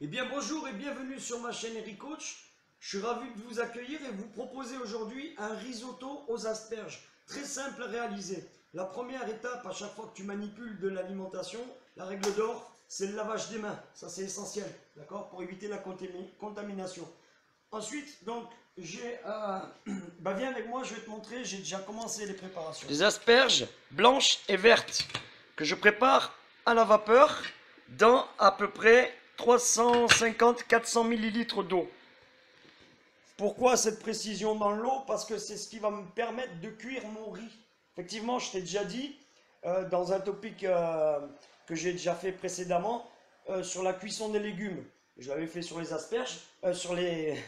Eh bien bonjour et bienvenue sur ma chaîne Eric Coach. Je suis ravi de vous accueillir et vous proposer aujourd'hui un risotto aux asperges. Très simple à réaliser. La première étape à chaque fois que tu manipules de l'alimentation, la règle d'or, c'est le lavage des mains. Ça c'est essentiel, d'accord, pour éviter la contamination. Ensuite, donc, viens avec moi, je vais te montrer, j'ai déjà commencé les préparations. Des asperges blanches et vertes que je prépare à la vapeur dans à peu près 350-400 ml d'eau. Pourquoi cette précision dans l'eau? Parce que c'est ce qui va me permettre de cuire mon riz. Effectivement, je t'ai déjà dit, dans un topic que j'ai déjà fait précédemment, sur la cuisson des légumes. Je l'avais fait sur les asperges, sur les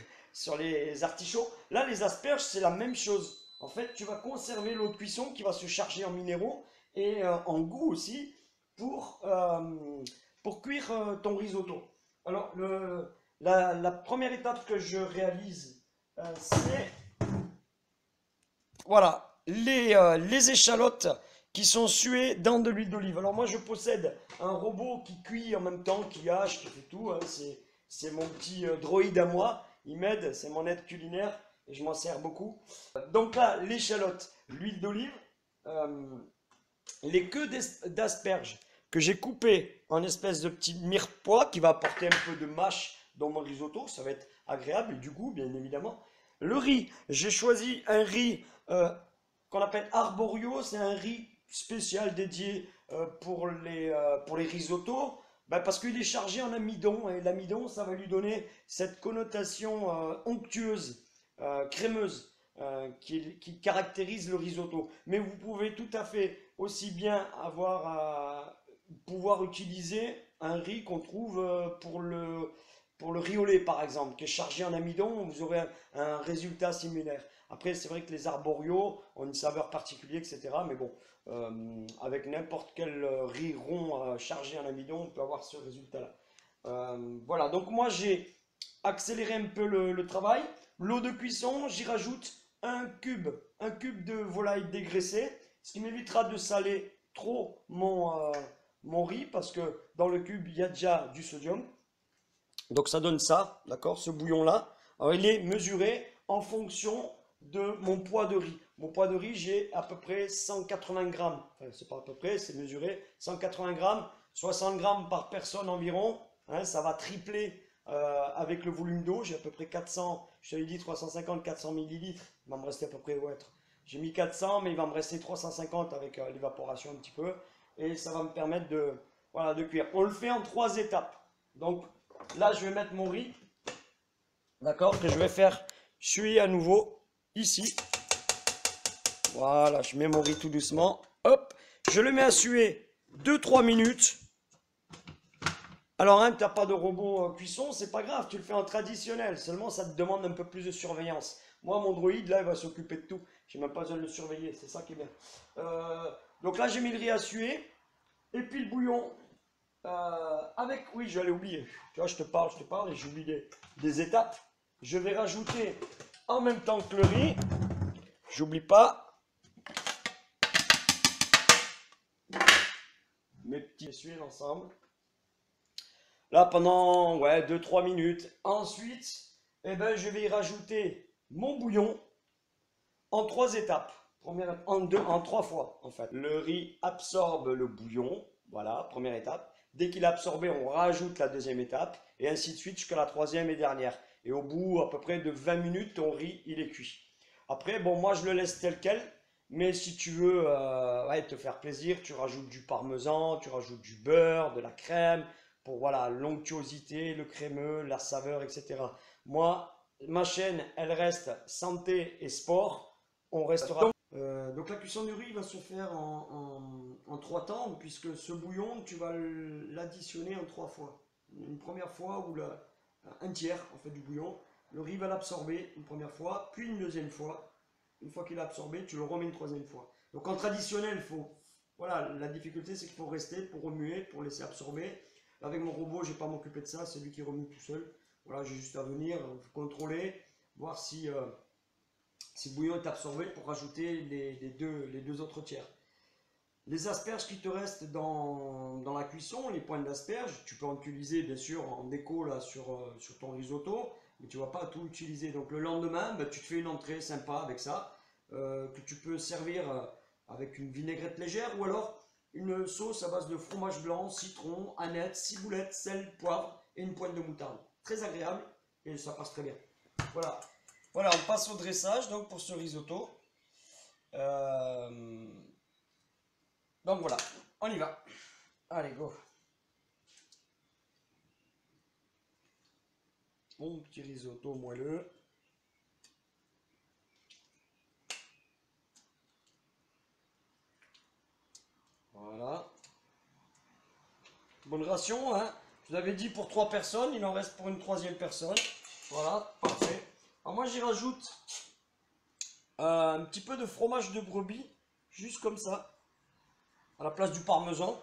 artichauts. Là, les asperges, c'est la même chose. En fait, tu vas conserver l'eau de cuisson qui va se charger en minéraux et en goût aussi pour cuire ton risotto. Alors, la première étape que je réalise, c'est voilà, les échalotes qui sont suées dans de l'huile d'olive. Alors moi je possède un robot qui cuit en même temps, qui hache, qui fait tout, hein. C'est mon petit droïde à moi, il m'aide, c'est mon aide culinaire et je m'en sers beaucoup. Donc là, l'échalote, l'huile d'olive, euh, les queues d'asperges que j'ai coupées en espèces de petits mirepoix qui va apporter un peu de mâche dans mon risotto, ça va être agréable et du goût bien évidemment. Le riz, j'ai choisi un riz qu'on appelle arborio, c'est un riz spécial dédié pour les risottos, parce qu'il est chargé en amidon et l'amidon ça va lui donner cette connotation onctueuse, crémeuse qui caractérise le risotto. Mais vous pouvez tout à fait aussi bien pouvoir utiliser un riz qu'on trouve pour le riz au lait par exemple, qui est chargé en amidon, vous aurez un résultat similaire. Après, c'est vrai que les arboriaux ont une saveur particulière, etc. Mais bon, avec n'importe quel riz rond chargé en amidon, on peut avoir ce résultat-là. Voilà, donc moi j'ai accéléré un peu le travail. L'eau de cuisson, j'y rajoute un cube de volaille dégraissée, ce qui m'évitera de saler trop mon riz, parce que dans le cube, il y a déjà du sodium. Donc ça donne ça, d'accord, ce bouillon-là. Alors il est mesuré en fonction de mon poids de riz. Mon poids de riz, j'ai à peu près 180 grammes. Enfin, c'est pas à peu près, c'est mesuré. 180 grammes, 60 grammes par personne environ. Hein, ça va tripler avec le volume d'eau. J'ai à peu près 400, je t'avais dit 350-400 millilitres. Il va me rester à peu près, ouais, j'ai mis 400, mais il va me rester 350 avec l'évaporation un petit peu. Et ça va me permettre voilà, de cuire. On le fait en 3 étapes. Donc là, je vais mettre mon riz, d'accord, que je vais faire suer à nouveau ici. Voilà, je mets mon riz tout doucement. Hop, je le mets à suer 2-3 minutes. Alors, hein, tu n'as pas de robot cuisson, c'est pas grave, tu le fais en traditionnel. Seulement, ça te demande un peu plus de surveillance. Moi, mon droïde, là, il va s'occuper de tout. J'ai même pas besoin de le surveiller, c'est ça qui est bien. Donc là, j'ai mis le riz à suer. Et puis le bouillon, oui, j'allais oublier. Tu vois, je te parle et j'oublie des étapes. Je vais rajouter en même temps que le riz, j'oublie pas, mes petits essuies ensemble. Là, pendant ouais, 2-3 minutes. Ensuite, eh ben, je vais y rajouter mon bouillon en 3 étapes. En 3 fois, en fait. Le riz absorbe le bouillon. Voilà, première étape. Dès qu'il est absorbé, on rajoute la deuxième étape. Et ainsi de suite jusqu'à la troisième et dernière. Et au bout à peu près de 20 minutes, ton riz, il est cuit. Après, bon, moi, je le laisse tel quel. Mais si tu veux ouais, te faire plaisir, tu rajoutes du parmesan, tu rajoutes du beurre, de la crème, pour voilà, l'onctuosité, le crémeux, la saveur, etc. Moi, ma chaîne, elle reste santé et sport. On restera. Donc la cuisson du riz va se faire en 3 temps, puisque ce bouillon, tu vas l'additionner en 3 fois. Une première fois où un tiers en fait du bouillon, le riz va l'absorber une première fois, puis une deuxième fois. Une fois qu'il est absorbé, tu le remets une troisième fois. Donc en traditionnel, voilà, la difficulté c'est qu'il faut rester pour remuer, pour laisser absorber. Avec mon robot, je ne vais pas m'occuper de ça, c'est lui qui remue tout seul. Voilà, j'ai juste à venir contrôler, voir si si le bouillon est absorbé, pour rajouter les deux autres tiers. Les asperges qui te restent dans la cuisson, les pointes d'asperges, tu peux en utiliser bien sûr en déco là, sur ton risotto, mais tu ne vas pas tout utiliser. Donc le lendemain, tu te fais une entrée sympa avec ça, que tu peux servir avec une vinaigrette légère ou alors une sauce à base de fromage blanc, citron, aneth, ciboulette, sel, poivre et une pointe de moutarde. Très agréable et ça passe très bien. Voilà, voilà, on passe au dressage donc pour ce risotto. Donc voilà, on y va. Allez, go. Mon petit risotto moelleux. Voilà. Bonne ration, hein. Je vous avais dit pour 3 personnes, il en reste pour une 3e personne. Voilà, parfait. Alors moi j'y rajoute un petit peu de fromage de brebis, juste comme ça, à la place du parmesan.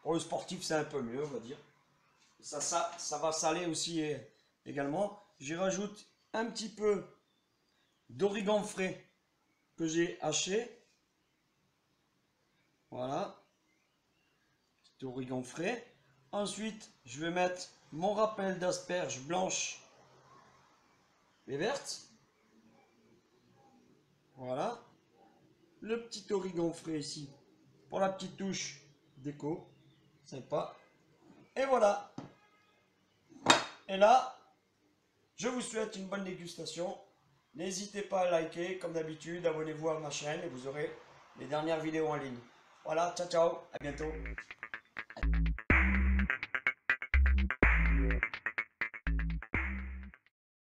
Pour le sportif, c'est un peu mieux, on va dire. Ça va saler aussi également. J'y rajoute un petit peu d'origan frais que j'ai haché. Voilà. Petit origan frais. Ensuite, je vais mettre mon rappel d'asperges blanches et vertes. Voilà. Le petit origan frais ici pour la petite touche déco. Sympa. Et voilà. Et là, je vous souhaite une bonne dégustation. N'hésitez pas à liker, comme d'habitude, abonnez-vous à ma chaîne et vous aurez les dernières vidéos en ligne. Voilà, ciao ciao, à bientôt.